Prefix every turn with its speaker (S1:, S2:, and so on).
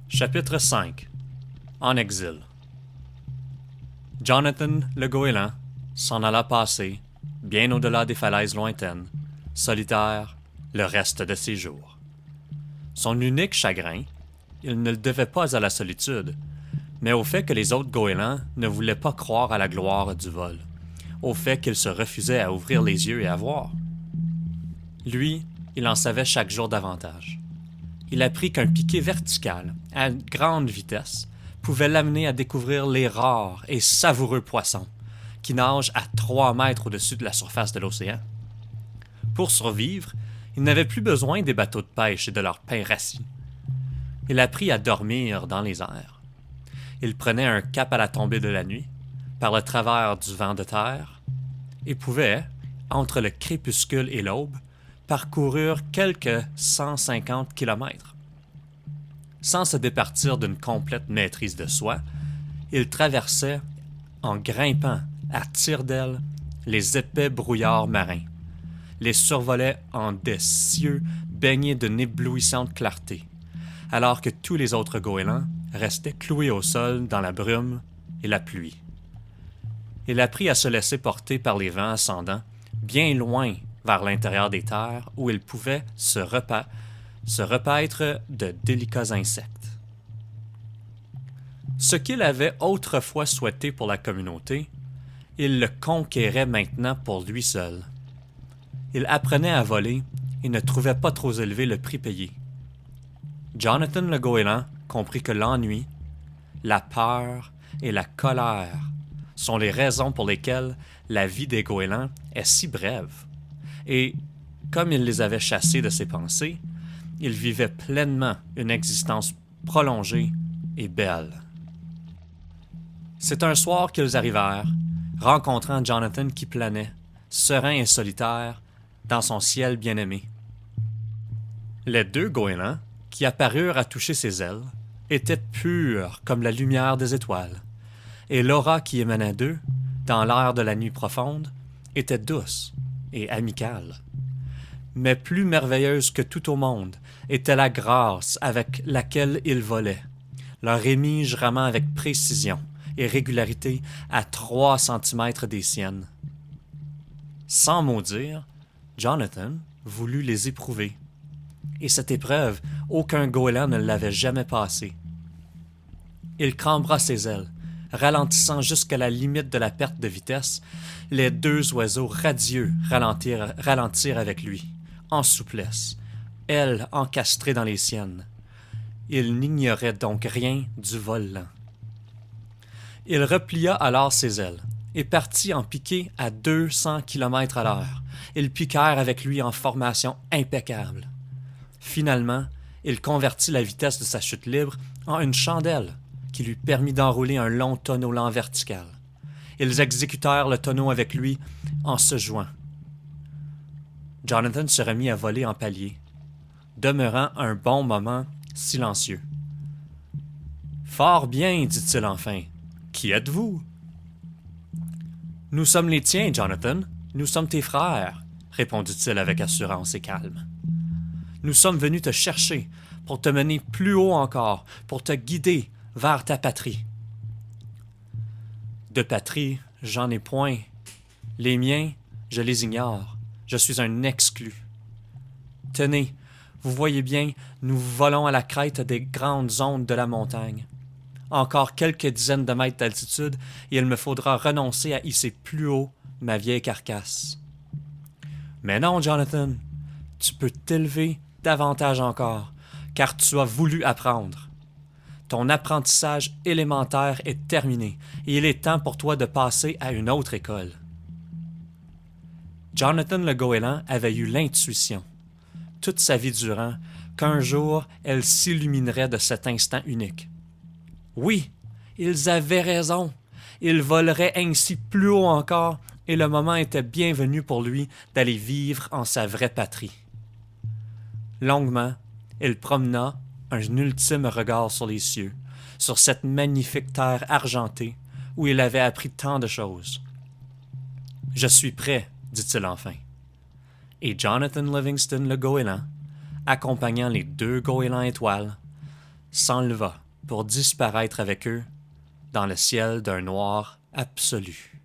S1: Chapitre 5 En exil. Jonathan le goéland s'en alla passer, bien au-delà des falaises lointaines, solitaire, le reste de ses jours. Son unique chagrin, il ne le devait pas à la solitude, mais au fait que les autres goélands ne voulaient pas croire à la gloire du vol, au fait qu'ils se refusaient à ouvrir les yeux et à voir. Lui, il en savait chaque jour davantage. Il apprit qu'un piqué vertical, à grande vitesse, pouvait l'amener à découvrir les rares et savoureux poissons qui nagent à 3 mètres au-dessus de la surface de l'océan. Pour survivre, il n'avait plus besoin des bateaux de pêche et de leur pain rassis. Il apprit à dormir dans les airs. Il prenait un cap à la tombée de la nuit, par le travers du vent de terre, et pouvait, entre le crépuscule et l'aube, parcourir quelques 150 kilomètres. Sans se départir d'une complète maîtrise de soi, il traversait, en grimpant à tire-d'aile, les épais brouillards marins, les survolait en des cieux baignés d'une éblouissante clarté, alors que tous les autres goélands restaient cloués au sol dans la brume et la pluie. Il apprit à se laisser porter par les vents ascendants, bien loin vers l'intérieur des terres où il pouvait se repaître de délicats insectes. Ce qu'il avait autrefois souhaité pour la communauté, il le conquérait maintenant pour lui seul. Il apprenait à voler et ne trouvait pas trop élevé le prix payé. Jonathan le goéland comprit que l'ennui, la peur et la colère sont les raisons pour lesquelles la vie des goélands est si brève. Et, comme il les avait chassés de ses pensées, il vivait pleinement une existence prolongée et belle. C'est un soir qu'ils arrivèrent, rencontrant Jonathan qui planait, serein et solitaire, dans son ciel bien-aimé. Les 2 goélands, qui apparurent à toucher ses ailes, étaient purs comme la lumière des étoiles, et l'aura qui émanait d'eux, dans l'air de la nuit profonde, était douce et amicale. Mais plus merveilleuse que tout au monde était la grâce avec laquelle ils volaient, leur émige ramant avec précision et régularité à 3 centimètres des siennes. Sans mot dire, Jonathan voulut les éprouver, et cette épreuve, aucun goéland ne l'avait jamais passée. Il cambra ses ailes, ralentissant jusqu'à la limite de la perte de vitesse. Les 2 oiseaux radieux ralentirent avec lui, en souplesse, ailes encastrées dans les siennes. Il n'ignorait donc rien du vol lent. Il replia alors ses ailes et partit en piqué à 200 km à l'heure. Ils piquèrent avec lui en formation impeccable. Finalement, il convertit la vitesse de sa chute libre en une chandelle qui lui permit d'enrouler un long tonneau lent vertical. Ils exécutèrent le tonneau avec lui en se jouant. Jonathan se remit à voler en palier, demeurant un bon moment silencieux. « Fort bien, dit-il enfin. Qui êtes-vous? »« Nous sommes les tiens, Jonathan. Nous sommes tes frères, répondit-il avec assurance et calme. Nous sommes venus te chercher pour te mener plus haut encore, pour te guider vers ta patrie. De patrie, j'en ai point. Les miens, je les ignore. Je suis un exclu. Tenez, vous voyez bien, nous volons à la crête des grandes ondes de la montagne. Encore quelques dizaines de mètres d'altitude, et il me faudra renoncer à hisser plus haut ma vieille carcasse. Mais non, Jonathan, tu peux t'élever davantage encore, car tu as voulu apprendre. Ton apprentissage élémentaire est terminé, et il est temps pour toi de passer à une autre école. Jonathan le goéland avait eu l'intuition, toute sa vie durant, qu'un jour elle s'illuminerait de cet instant unique. Oui, ils avaient raison. Il volerait ainsi plus haut encore, et le moment était bien venu pour lui d'aller vivre en sa vraie patrie. Longuement, il promena un ultime regard sur les cieux, sur cette magnifique terre argentée où il avait appris tant de choses. « Je suis prêt, dit-il enfin. » Et Jonathan Livingston le goéland, accompagnant les 2 goélands étoiles, s'enleva pour disparaître avec eux dans le ciel d'un noir absolu.